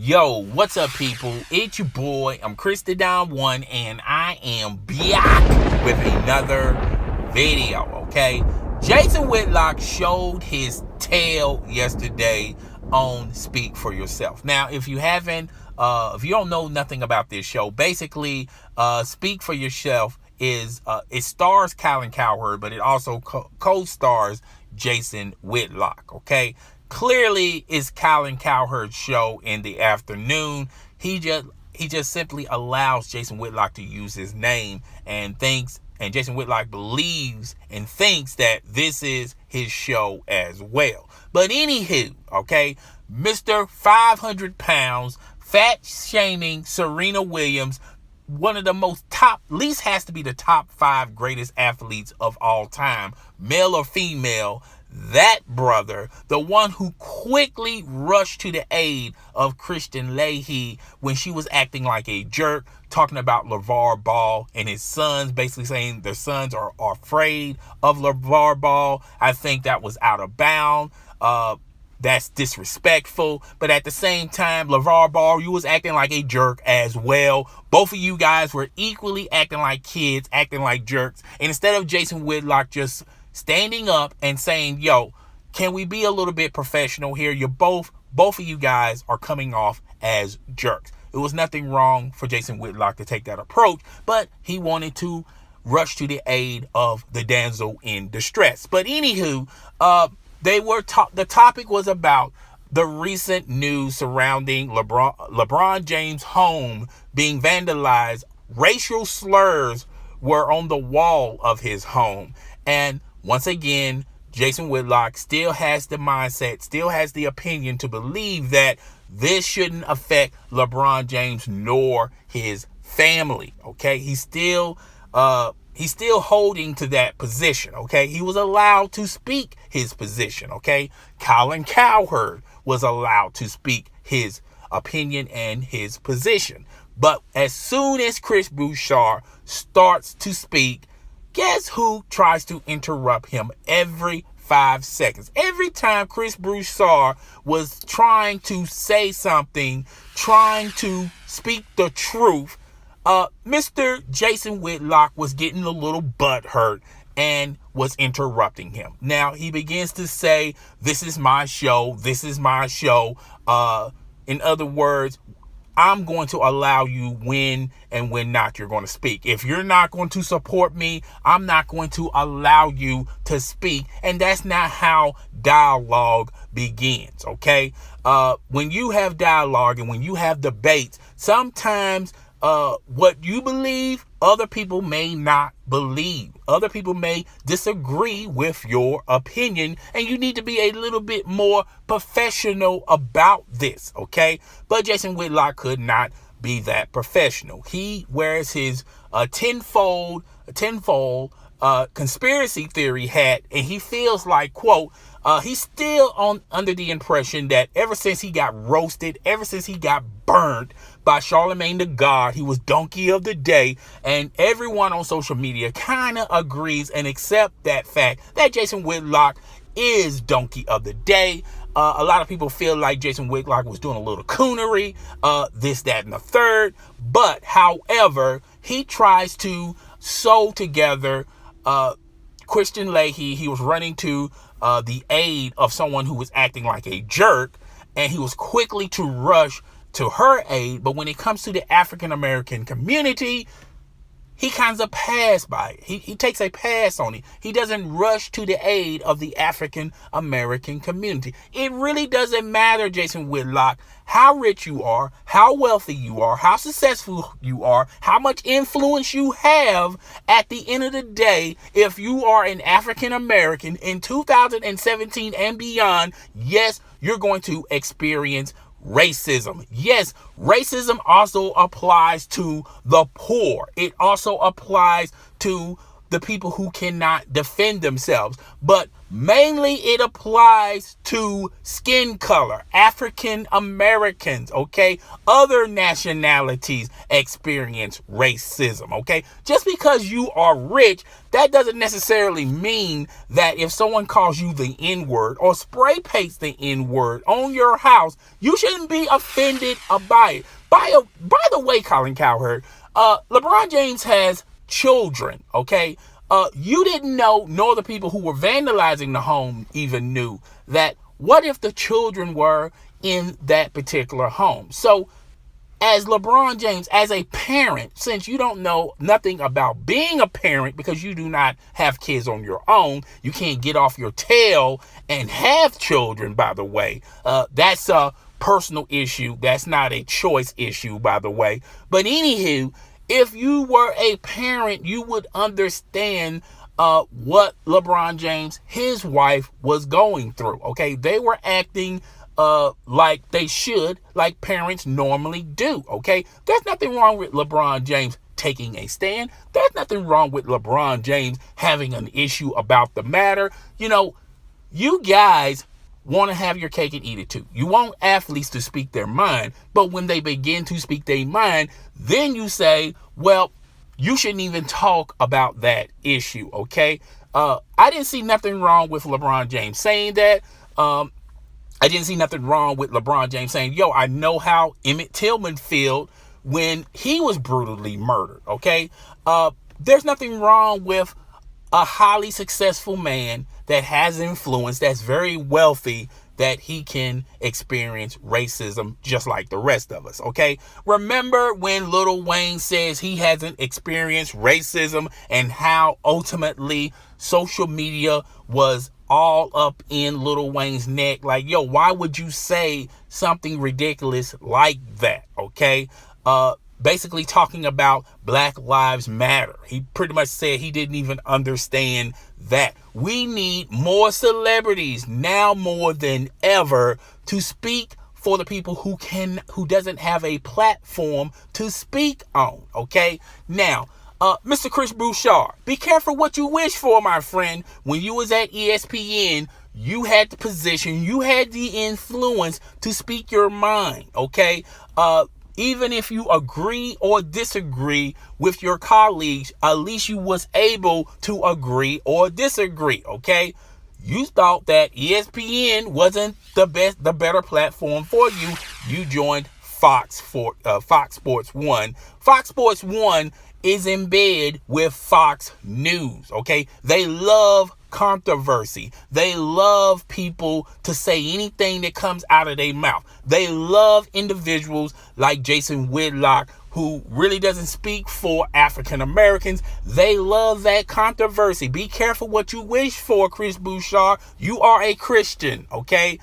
Yo, what's up, people? It's your boy. I'm Chris the Don One, and I am back with another video. Okay, Jason Whitlock showed his tail yesterday on Speak for Yourself. Now, if you don't know nothing about this show, basically, Speak for Yourself is it stars Colin Cowherd, but it also co-stars Jason Whitlock. Okay. Clearly, it's Colin Cowherd's show in the afternoon. He just simply allows Jason Whitlock to use his name and Jason Whitlock believes and thinks that this is his show as well. But anywho, okay, Mr. 500 pounds, fat shaming Serena Williams, one of the least has to be the top 5 greatest athletes of all time, male or female. That brother, the one who quickly rushed to the aid of Kristen Leahy when she was acting like a jerk, talking about LeVar Ball and his sons, basically saying their sons are afraid of LeVar Ball. I think that was out of bounds. That's disrespectful. But at the same time, LeVar Ball, you was acting like a jerk as well. Both of you guys were equally acting like kids, acting like jerks. And instead of Jason Whitlock just standing up and saying, yo, can we be a little bit professional here? Both of you guys are coming off as jerks. It was nothing wrong for Jason Whitlock to take that approach, but he wanted to rush to the aid of the damsel in distress. But anywho, the topic was about the recent news surrounding LeBron James' home being vandalized. Racial slurs were on the wall of his home. And once again, Jason Whitlock still has the mindset, still has the opinion to believe that this shouldn't affect LeBron James nor his family. Okay, he's still holding to that position. Okay, he was allowed to speak his position. Okay, Colin Cowherd was allowed to speak his opinion and his position. But as soon as Chris Broussard starts to speak, guess who tries to interrupt him every 5 seconds? Every time Chris Broussard was trying to say something, trying to speak the truth, Mr. Jason Whitlock was getting a little butthurt and was interrupting him. Now, he begins to say, this is my show. This is my show. In other words, I'm going to allow you when and when not you're going to speak. If you're not going to support me, I'm not going to allow you to speak. And that's not how dialogue begins, okay? When you have dialogue and when you have debates, sometimes what you believe, other people may not believe. Other people may disagree with your opinion, and you need to be a little bit more professional about this, okay? But Jason Whitlock could not be that professional. He wears his tenfold conspiracy theory hat, and he feels like, quote, he's still under the impression that ever since he got roasted, ever since he got burned by Charlemagne the God, he was donkey of the day, and everyone on social media kind of agrees and accept that fact that Jason Whitlock is donkey of the day. A lot of people feel like Jason Whitlock was doing a little coonery, this, that, and the third. But however, he tries to sew together Kristen Leahy. He was running to the aid of someone who was acting like a jerk, and he was quickly to rush to her aid. But when it comes to the African American community, he kind of passed by it. He takes a pass on it. He doesn't rush to the aid of the African American community. It really doesn't matter, Jason Whitlock, how rich you are, how wealthy you are, how successful you are, how much influence you have. At the end of the day, if you are an African American in 2017 and beyond, yes, you're going to experience racism. Yes, racism also applies to the poor. It also applies to the people who cannot defend themselves. But mainly it applies to skin color, African Americans, okay? Other nationalities experience racism, okay? Just because you are rich, that doesn't necessarily mean that if someone calls you the N-word or spray paints the N-word on your house, you shouldn't be offended by it. By the way, Colin Cowherd, LeBron James has children, okay? You didn't know, nor the people who were vandalizing the home even knew, that what if the children were in that particular home? So as LeBron James, as a parent, since you don't know nothing about being a parent because you do not have kids on your own, you can't get off your tail and have children, by the way. That's a personal issue. That's not a choice issue, by the way. But anywho, if you were a parent, you would understand what LeBron James, his wife, was going through. Okay, they were acting like they should, like parents normally do. Okay, there's nothing wrong with LeBron James taking a stand. There's nothing wrong with LeBron James having an issue about the matter. You know, you guys want to have your cake and eat it too. You want athletes to speak their mind, but when they begin to speak their mind, then you say, well, you shouldn't even talk about that issue, okay? I didn't see nothing wrong with LeBron James saying that. I didn't see nothing wrong with LeBron James saying, yo, I know how Emmett Tillman felt when he was brutally murdered, okay? There's nothing wrong with a highly successful man that has influence, that's very wealthy, that he can experience racism just like the rest of us, okay? Remember when Lil Wayne says he hasn't experienced racism and how ultimately social media was all up in Lil Wayne's neck? Like, yo, why would you say something ridiculous like that, okay? Basically talking about Black Lives Matter. He pretty much said he didn't even understand that. We need more celebrities now more than ever to speak for the people who doesn't have a platform to speak on, okay? Now, Mr. Chris Bouchard, be careful what you wish for, my friend. When you was at ESPN, you had the position, you had the influence to speak your mind, okay? Even if you agree or disagree with your colleagues, at least you was able to agree or disagree, okay? You thought that ESPN wasn't the better platform for you. You joined Fox Sports 1. Fox Sports 1 is in bed with Fox News, okay? They love controversy. They love people to say anything that comes out of their mouth. They love individuals like Jason Whitlock, who really doesn't speak for African Americans. They love that controversy. Be careful what you wish for, Chris Bouchard. You are a Christian, okay?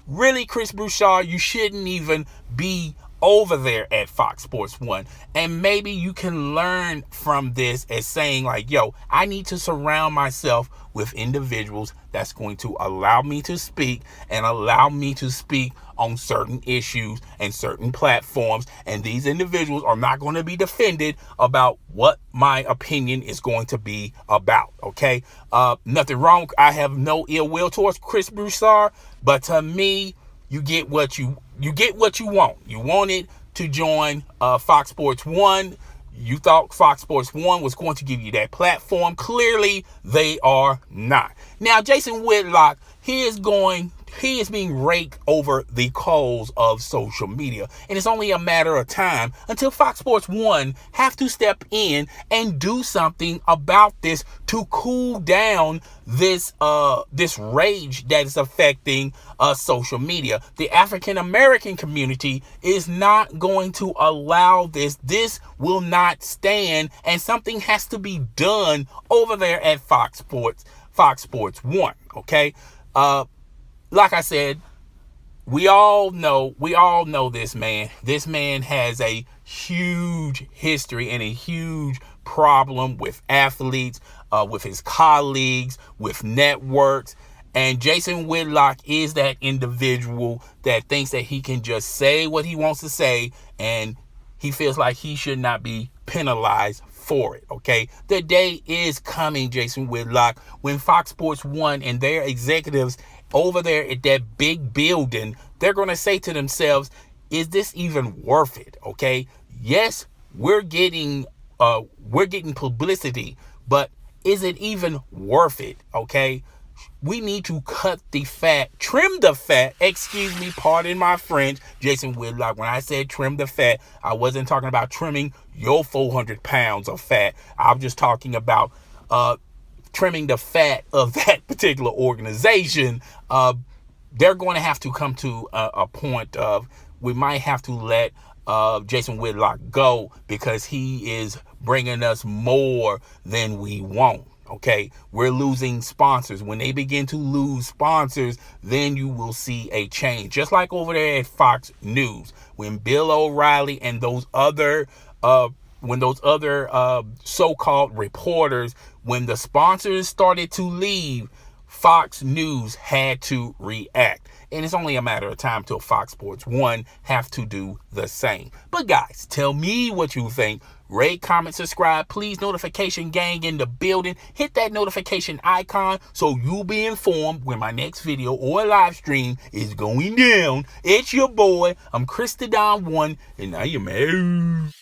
Really, Chris Bouchard, you shouldn't even be over there at Fox Sports 1. And maybe you can learn from this as saying like, yo, I need to surround myself with individuals that's going to allow me to speak and allow me to speak on certain issues and certain platforms. And these individuals are not going to be defended about what my opinion is going to be about. Okay. Nothing wrong. I have no ill will towards Chris Broussard, but to me, you get what you want. You wanted to join Fox Sports 1. You thought Fox Sports 1 was going to give you that platform. Clearly, they are not. Now, Jason Whitlock, he is being raked over the coals of social media. And it's only a matter of time until Fox Sports 1 have to step in and do something about this to cool down this rage that is affecting social media. The African American community is not going to allow this. This will not stand, and something has to be done over there at Fox Sports 1. Okay. Like I said, we all know this man. This man has a huge history and a huge problem with athletes, with his colleagues, with networks. And Jason Whitlock is that individual that thinks that he can just say what he wants to say, and he feels like he should not be penalized for it, okay? The day is coming, Jason Whitlock, when Fox Sports 1 and their executives over there at that big building, they're going to say to themselves, is this even worth it, okay? Yes, we're getting publicity, but is it even worth it, okay? We need to cut the fat, trim the fat, excuse me, pardon my French, Jason Whitlock. When I said trim the fat, I wasn't talking about trimming your 400 pounds of fat. I was just talking about trimming the fat of that particular organization. They're going to have to come to a point of, we might have to let Jason Whitlock go, because he is bringing us more than we want. Okay, we're losing sponsors. When they begin to lose sponsors, then you will see a change. Just like over there at Fox News, when Bill O'Reilly and those other so-called reporters, when the sponsors started to leave, Fox News had to react. And it's only a matter of time till Fox Sports 1 have to do the same. But guys, tell me what you think. Rate, comment, subscribe. Please, notification gang in the building. Hit that notification icon so you'll be informed when my next video or live stream is going down. It's your boy. I'm Chris the Don 1, and now you're married.